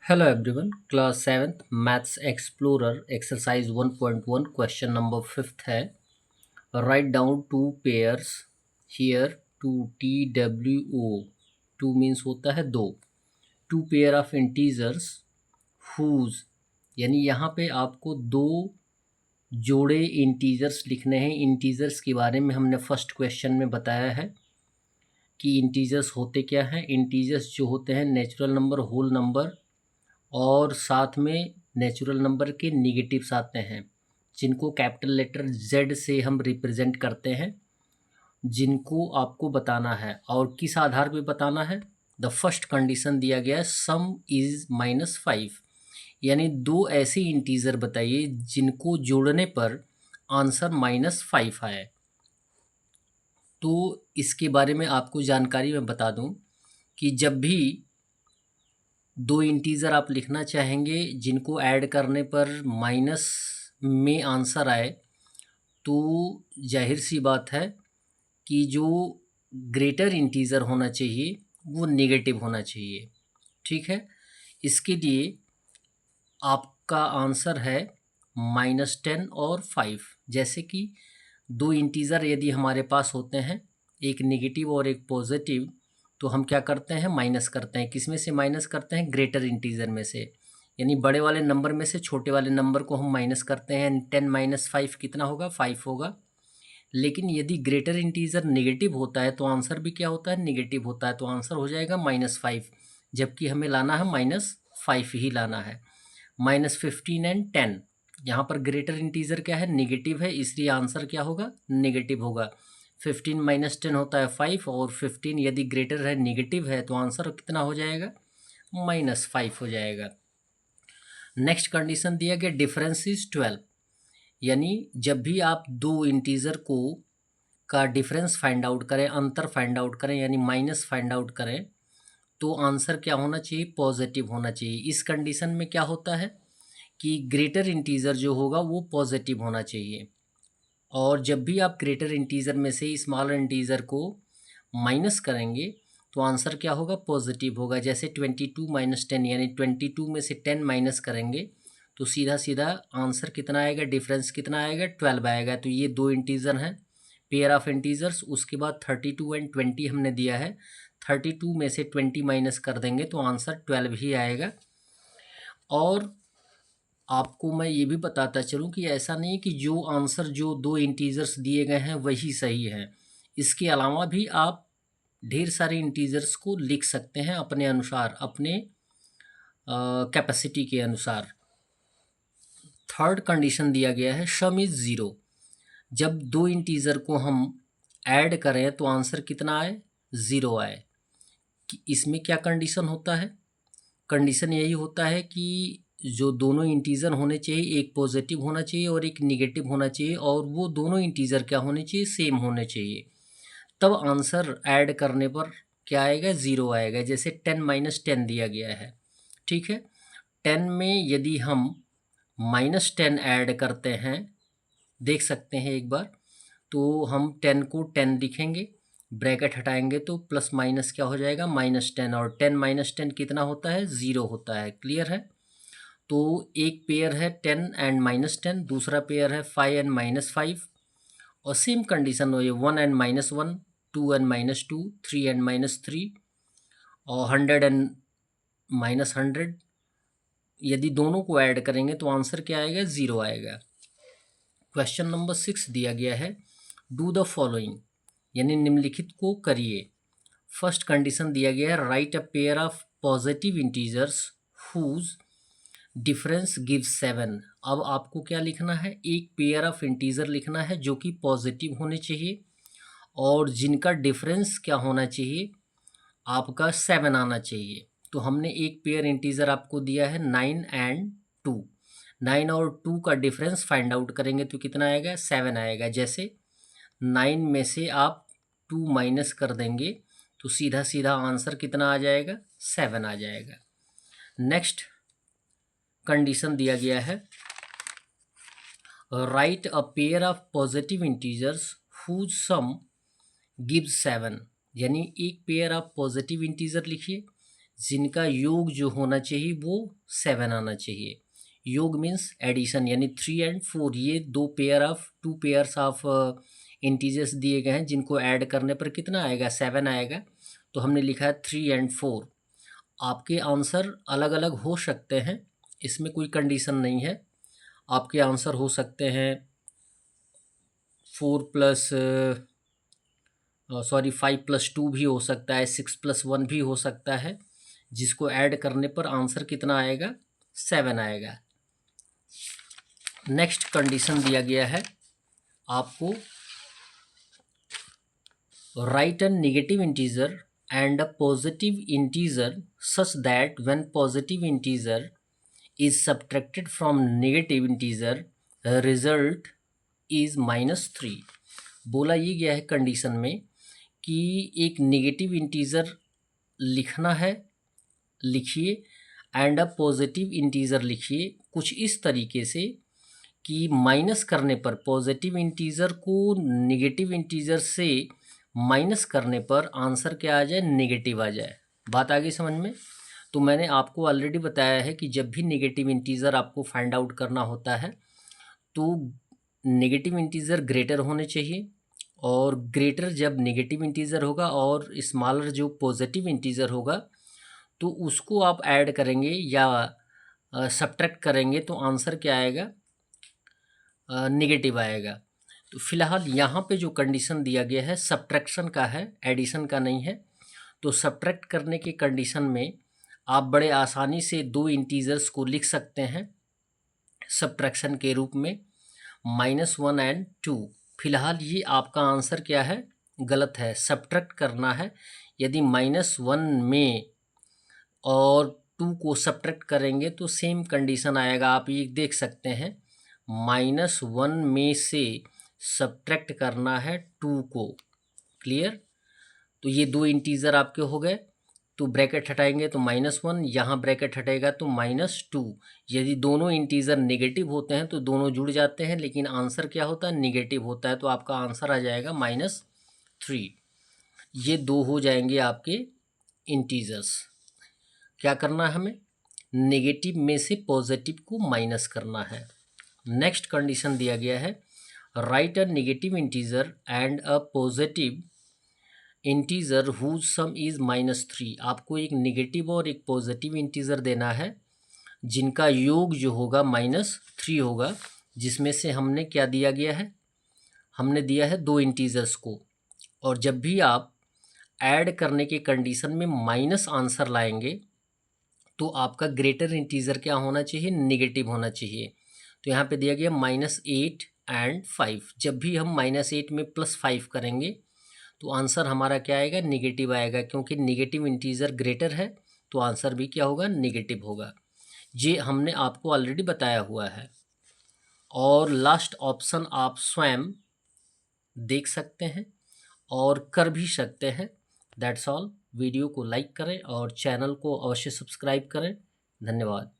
Hello everyone, class 7th Maths Explorer exercise 1.1 question number 5th है. Write down two pairs here. 2 TWO 2 means होता है दो. Two pair of integers whose यानी यहाँ पे आपको दो जोड़े इंटीजर्स लिखने हैं. इंटीजर्स के बारे में हमने फर्स्ट क्वेश्चन में बताया है कि इंटीजर्स होते क्या हैं. इंटीजर्स जो होते हैं नेचुरल नंबर, होल नंबर और साथ में नेचुरल नंबर के निगेटिव्स आते हैं जिनको कैपिटल लेटर Z से हम रिप्रेजेंट करते हैं, जिनको आपको बताना है. और किस आधार पे बताना है? द फर्स्ट कंडीशन दिया गया है सम इज़ -5, यानी दो ऐसे इंटीजर बताइए जिनको जोड़ने पर आंसर -5 आए. तो इसके बारे में आपको जानकारी मैं बता दूं कि जब भी दो इंटीज़र आप लिखना चाहेंगे जिनको ऐड करने पर माइनस में आंसर आए, तो जाहिर सी बात है कि जो ग्रेटर इंटीज़र होना चाहिए वो नेगेटिव होना चाहिए. ठीक है, इसके लिए आपका आंसर है -10 और 5. जैसे कि दो इंटीज़र यदि हमारे पास होते हैं, एक नेगेटिव और एक पॉजिटिव, तो हम क्या करते हैं? माइनस करते हैं. किस में से माइनस करते हैं? ग्रेटर इंटीजर में से. यानी बड़े वाले नंबर में से छोटे वाले नंबर को हम माइनस करते हैं. 10 - 5 कितना होगा? 5 होगा. लेकिन यदि ग्रेटर इंटीजर नेगेटिव होता है तो आंसर भी क्या होता है? नेगेटिव होता है. तो आंसर हो जाएगा -5, जबकि हमें लाना है -5 ही लाना है. -15 एंड 10, यहाँ पर ग्रेटर इंटीजर क्या है? नेगेटिव है, इसलिए आंसर क्या होगा? नेगेटिव होगा. 15 - 10 होता है 5, और 15 यदि ग्रेटर है, नेगेटिव है, तो आंसर कितना हो जाएगा? -5 हो जाएगा. नेक्स्ट कंडीशन दिया गया डिफरेंस इज 12, यानी जब भी आप दो इंटीजर को का डिफरेंस फाइंड आउट करें, अंतर फाइंड आउट करें, यानी माइनस फाइंड आउट करें, तो आंसर क्या होना चाहिए? पॉजिटिव होना चाहिए. इस कंडीशन में क्या होता है कि ग्रेटर इंटीजर जो होगा वो पॉजिटिव होना चाहिए. और जब भी आप ग्रेटर इंटीजर में से स्मॉलर इंटीजर को माइनस करेंगे तो आंसर क्या होगा? पॉजिटिव होगा. जैसे 22 - 10, यानी 22 में से 10 माइनस करेंगे तो सीधा सीधा आंसर कितना आएगा? डिफरेंस कितना आएगा? 12 आएगा. तो ये दो इंटीजर हैं, पेयर ऑफ इंटीजर्स. उसके बाद 32 एंड 20 हमने दिया है. 32 में से 20 माइनस कर देंगे तो आंसर 12 ही आएगा. और आपको मैं ये भी बताता चलूँ कि ऐसा नहीं कि जो आंसर जो दो इंटीजर्स दिए गए हैं वही सही है. इसके अलावा भी आप ढेर सारे इंटीजर्स को लिख सकते हैं अपने अनुसार, अपने कैपेसिटी के अनुसार. थर्ड कंडीशन दिया गया है सम इज़ 0. जब दो इंटीजर को हम ऐड करें तो आंसर कितना आए? 0 आए. कि इसमें क्या कंडीशन होता है? कंडीशन यही होता है कि जो दोनों इंटीजर होने चाहिए, एक पॉजिटिव होना चाहिए और एक निगेटिव होना चाहिए, और वो दोनों इंटीजर क्या होने चाहिए? सेम होने चाहिए. तब आंसर ऐड करने पर क्या आएगा? 0 आएगा. जैसे 10 - 10 दिया गया है. ठीक है, 10 में यदि हम -10 ऐड करते हैं, देख सकते हैं एक बार, तो हम 10 को 10 लिखेंगे, ब्रैकेट हटाएंगे तो प्लस माइनस क्या हो जाएगा? -10. और 10 - 10 कितना होता है? 0 होता है. क्लियर है? तो एक पेयर है 10 एंड -10, दूसरा पेयर है 5 एंड -5, और सेम कंडीशन हो ये 1 एंड -1, 2 एंड -2, 3 एंड -3, और 100 एंड -100. यदि दोनों को ऐड करेंगे तो आंसर क्या आएगा? 0 आएगा. क्वेश्चन नंबर 6 दिया गया है डू द फॉलोइंग, यानी निम्नलिखित को करिए. फर्स्ट कंडीशन दिया गया है write a pair of positive integers whose difference gives 7. अब आपको क्या लिखना है? एक पेयर ऑफ इंटीजर लिखना है जो कि पॉजिटिव होने चाहिए और जिनका डिफरेंस क्या होना चाहिए? आपका 7 आना चाहिए. तो हमने एक पेयर इंटीजर आपको दिया है 9 एंड 2. 9 और 2 का डिफरेंस फाइंड आउट करेंगे तो कितना आएगा? 7 आएगा. जैसे 9 में से आप 2 माइनस कर देंगे तो सीधा सीधा आंसर कितना आ जाएगा? 7 आ जाएगा. नेक्स्ट कंडीशन दिया गया है write a pair of positive integers whose sum gives 7, यानी एक पेयर ऑफ पॉजिटिव इंटीजर लिखिए जिनका योग जो होना चाहिए वो 7 आना चाहिए। योग मीन्स एडिशन, यानी 3 एंड 4, ये टू पेयर्स ऑफ इंटीजर्स दिए गए हैं जिनको ऐड करने पर कितना आएगा, 7 आएगा। तो हमने लिखा है 3 एंड 4। आपके आंसर अलग अलग हो सकते हैं, इसमें कोई कंडीशन नहीं है। आपके आंसर हो सकते हैं 5+2 भी हो सकता है, 6+1 भी हो सकता है, जिसको ऐड करने पर आंसर कितना आएगा, 7 आएगा। नेक्स्ट कंडीशन दिया गया है आपको, right a negative integer and a positive integer such that when positive integer is subtracted from negative integer result is -3। बोला ये गया है कंडीशन में कि एक नेगेटिव इंटीजर लिखना है, लिखिए, एंड अ पॉजिटिव इंटीजर लिखिए कुछ इस तरीके से कि माइनस करने पर, पॉजिटिव इंटीजर को नेगेटिव इंटीजर से माइनस करने पर आंसर क्या आ जाए, नेगेटिव आ जाए। बात आ गई समझ में? तो मैंने आपको ऑलरेडी बताया है कि जब भी नेगेटिव इंटीजर आपको फाइंड आउट करना होता है तो नेगेटिव इंटीजर ग्रेटर होने चाहिए, और ग्रेटर जब नेगेटिव इंटीजर होगा और स्मॉलर जो पॉजिटिव इंटीजर होगा तो उसको आप ऐड करेंगे या सब्ट्रैक्ट करेंगे तो आंसर क्या आएगा, नेगेटिव आएगा। तो फिलहाल यहाँ पे जो कंडीशन दिया गया है सब्ट्रैक्शन का है, एडिशन का नहीं है। तो सब्ट्रैक्ट करने की कंडीशन में आप बड़े आसानी से दो इंटीजर्स को लिख सकते हैं सब्ट्रैक्शन के रूप में, -1 एंड 2। फिलहाल ये आपका आंसर क्या है, गलत है। सब्ट्रैक्ट करना है, यदि -1 में और 2 को सब्ट्रैक्ट करेंगे तो सेम कंडीशन आएगा। आप ये देख सकते हैं, -1 में से सब्ट्रैक्ट करना है 2 को। क्लियर? तो ये दो इंटीजर आपके हो गए, तो ब्रैकेट हटाएंगे तो -1, यहाँ ब्रैकेट हटेगा तो -2। यदि दोनों इंटीजर नेगेटिव होते हैं तो दोनों जुड़ जाते हैं, लेकिन आंसर क्या होता है, नेगेटिव होता है। तो आपका आंसर आ जाएगा -3। ये दो हो जाएंगे आपके इंटीजर्स। क्या करना है हमें, नेगेटिव में से पॉजिटिव को माइनस करना है। नेक्स्ट कंडीशन दिया गया है, write a negative integer and a positive integer whose sum is -3। आपको एक नेगेटिव और एक पॉजिटिव इंटीजर देना है जिनका योग जो होगा -3 होगा, जिसमें से हमने क्या दिया गया है, हमने दिया है दो इंटीजर्स को। और जब भी आप ऐड करने के कंडीशन में माइनस आंसर लाएंगे तो आपका ग्रेटर इंटीजर क्या होना चाहिए, नेगेटिव होना चाहिए। तो यहाँ पे दिया गया -8 एंड 5। जब भी हम -8 में +5 करेंगे तो आंसर हमारा क्या आएगा, नेगेटिव आएगा, क्योंकि नेगेटिव इंटीजर ग्रेटर है तो आंसर भी क्या होगा, नेगेटिव होगा। ये हमने आपको ऑलरेडी बताया हुआ है। और लास्ट ऑप्शन आप स्वयं देख सकते हैं और कर भी सकते हैं। That's all. वीडियो को लाइक करें और चैनल को अवश्य सब्सक्राइब करें। धन्यवाद।